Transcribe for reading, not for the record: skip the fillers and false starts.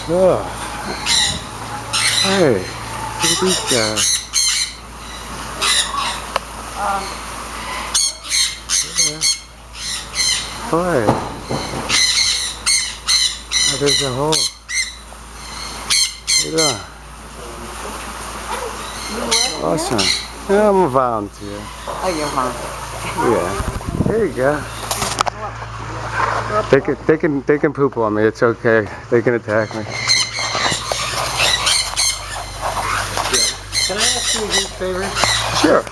Oh. Hey, look at these guys. Yeah. Boy. Oh, there's a hole. Look at that. Awesome. Yeah, I'm a volunteer. Oh, you're hungry. Yeah. There you go. They can poop on me. It's okay. They can attack me. Can I ask you a huge favor? Sure.